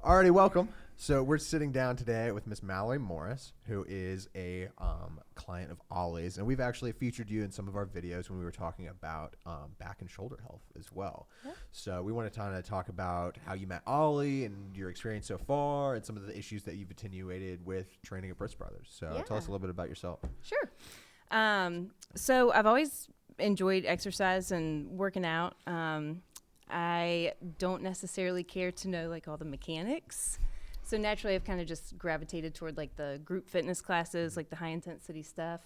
Alrighty, welcome. So we're sitting down today with Miss Mallory Morris, who is a client of Olly's, and we've actually featured you in some of our videos when we were talking about back and shoulder health as well. Yeah. So we want to kind of talk about how you met Olly and your experience so far, and some of the issues that you've attenuated with training at Brit Brothers. So tell us a little bit about yourself. Sure. So I've always enjoyed exercise and working out. I don't necessarily care to know like all the mechanics. So naturally I've kind of just gravitated toward like the group fitness classes, like the high intensity stuff,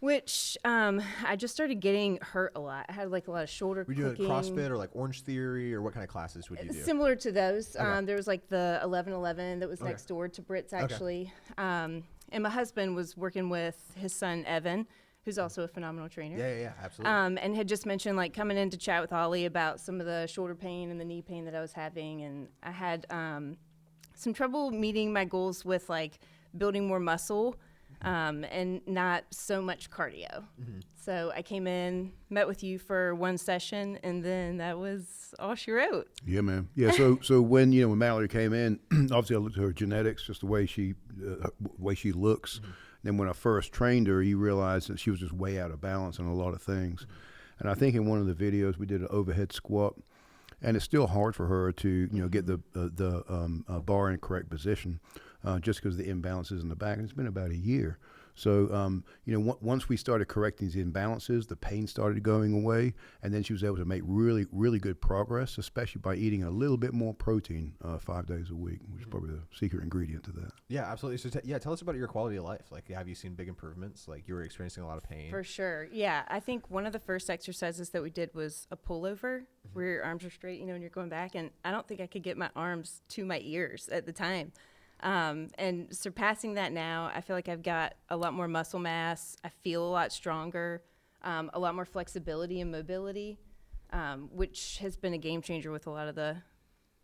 which I just started getting hurt a lot. I had like a lot of shoulder Were you doing CrossFit or like Orange Theory, or what kind of classes would you do? Similar to those. Okay. There was like the 1111 that was next door to Brit's actually. Okay. And my husband was working with his son Evan, who's also a phenomenal trainer. Yeah, absolutely. And had just mentioned like coming in to chat with Olly about some of the shoulder pain and the knee pain that I was having. And I had some trouble meeting my goals with like building more muscle and not so much cardio. Mm-hmm. So I came in, met with you for one session, and then that was all she wrote. Yeah, man. Yeah, so when Mallory came in, obviously I looked at her genetics, just the way she looks. Mm-hmm. Then when I first trained her, you realize that she was just way out of balance on a lot of things. Mm-hmm. And I think in one of the videos we did an overhead squat, and it's still hard for her to get the bar in correct position, just because of the imbalances in the back. And it's been about a year. So once we started correcting these imbalances, the pain started going away, and then she was able to make really, really good progress, especially by eating a little bit more protein 5 days a week, which is probably the secret ingredient to that. Yeah, absolutely. So tell us about your quality of life. Like, have you seen big improvements? Like, you were experiencing a lot of pain. For sure. Yeah, I think one of the first exercises that we did was a pullover, where your arms are straight, and you're going back, and I don't think I could get my arms to my ears at the time. And surpassing that now, I feel like I've got a lot more muscle mass. I feel a lot stronger, a lot more flexibility and mobility, which has been a game changer with a lot of the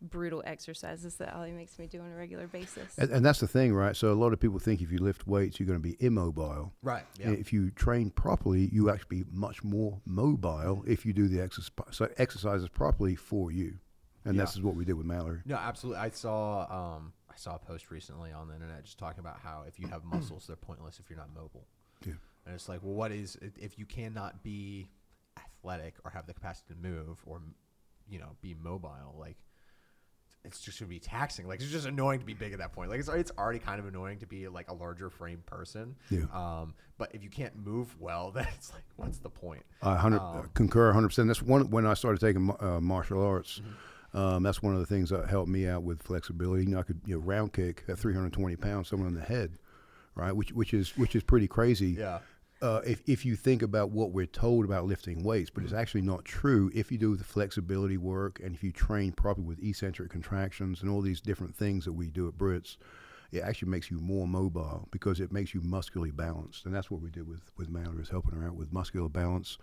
brutal exercises that Olly makes me do on a regular basis. And that's the thing, right? So a lot of people think if you lift weights, you're going to be immobile. Right. Yeah. And if you train properly, you actually be much more mobile if you do the exercises properly for you. And this is what we did with Mallory. No, absolutely. I saw a post recently on the internet just talking about how if you have muscles, they're pointless if you're not mobile. Yeah. And it's like, well, what is if you cannot be athletic or have the capacity to move or be mobile? Like, it's just gonna be taxing. Like, it's just annoying to be big at that point. Like, it's already kind of annoying to be like a larger frame person. Yeah. But if you can't move well, then it's like, what's the point? I concur 100%. That's when I started taking martial arts. Mm-hmm. That's one of the things that helped me out with flexibility. I could round kick at 320 pounds someone in the head, right? Which is pretty crazy. Yeah. If you think about what we're told about lifting weights, but it's actually not true. If you do the flexibility work and if you train properly with eccentric contractions and all these different things that we do at Brits, it actually makes you more mobile because it makes you muscularly balanced. And that's what we did with Mallory, is helping her out with muscular balance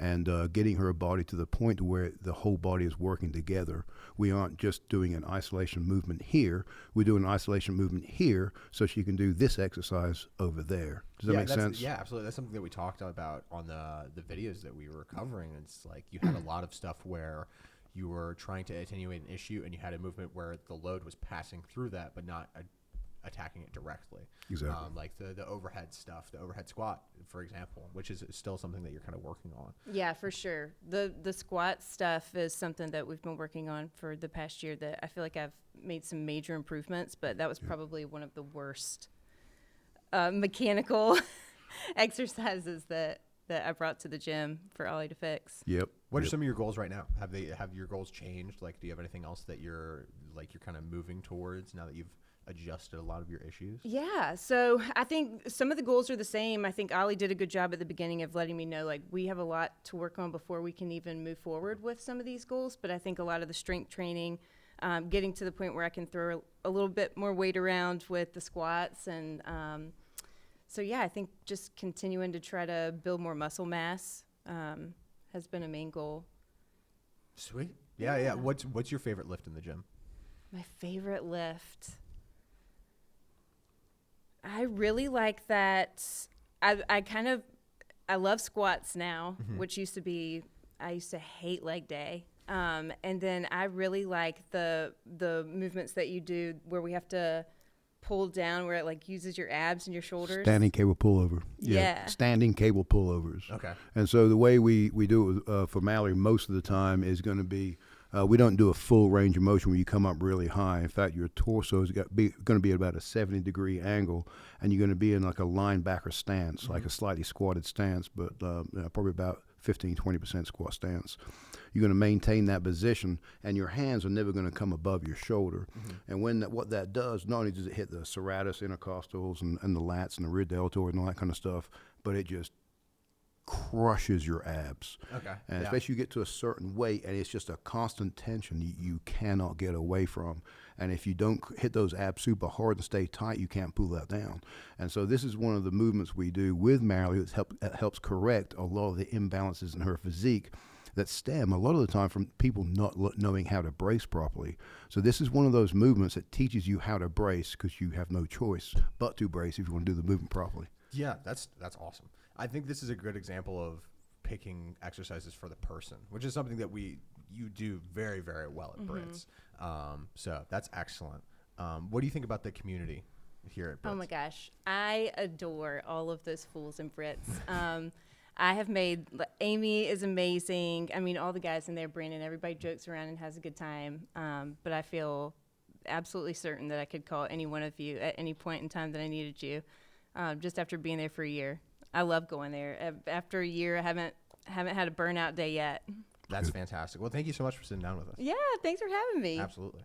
and getting her body to the point where the whole body is working together. We aren't just doing an isolation movement here. We do an isolation movement here so she can do this exercise over there. Does that make sense? Yeah, absolutely. That's something that we talked about on the videos that we were covering. It's like you had a lot of stuff where you were trying to attenuate an issue and you had a movement where the load was passing through that but not attacking it directly. Exactly. Like the overhead stuff, the overhead squat, for example, which is still something that you're kind of working on. Yeah, for sure. The squat stuff is something that we've been working on for the past year that I feel like I've made some major improvements, but that was probably one of the worst mechanical exercises that I brought to the gym for Olly to fix. Yep. What are some of your goals right now? Have your goals changed? Like, do you have anything else that you're kind of moving towards now that you've adjusted a lot of your issues? Yeah, so I think some of the goals are the same. I think Olly did a good job at the beginning of letting me know, like, we have a lot to work on before we can even move forward with some of these goals. But I think a lot of the strength training, getting to the point where I can throw a little bit more weight around with the squats. And so, yeah, I think just continuing to try to build more muscle mass has been a main goal. Sweet. Yeah. What's your favorite lift in the gym? My favorite lift. I really like that. I love squats now, which used to be, I used to hate leg day. And then I really like the movements that you do where we have to pull down, where it like uses your abs and your shoulders. Standing cable pullover. Yeah. Standing cable pullovers. Okay. And so the way we do it for Mallory most of the time is going to be, we don't do a full range of motion where you come up really high. In fact, your torso is going to be at about a 70-degree angle, and you're going to be in like a linebacker stance, like a slightly squatted stance, but probably about 15-20% squat stance. You're going to maintain that position, and your hands are never going to come above your shoulder. And what that does, not only does it hit the serratus intercostals and the lats and the rear deltoid and all that kind of stuff, but it just crushes your abs. Okay. And Yeah. especially you get to a certain weight, and it's just a constant tension you cannot get away from. And if you don't hit those abs super hard and stay tight, you can't pull that down. And so this is one of the movements we do with Mallory that helps correct a lot of the imbalances in her physique that stem a lot of the time from people not knowing how to brace properly. So this is one of those movements that teaches you how to brace, because you have no choice but to brace if you want to do the movement properly. Yeah, that's awesome. I think this is a good example of picking exercises for the person, which is something that you do very, very well at Brits. So that's excellent. What do you think about the community here at Brits? Oh my gosh, I adore all of those fools and Brits. I have made, Amy is amazing. I mean, all the guys in there, Brandon, everybody jokes around and has a good time. But I feel absolutely certain that I could call any one of you at any point in time that I needed you, just after being there for a year. I love going there. After a year, I haven't had a burnout day yet. That's fantastic. Well, thank you so much for sitting down with us. Yeah, thanks for having me. Absolutely.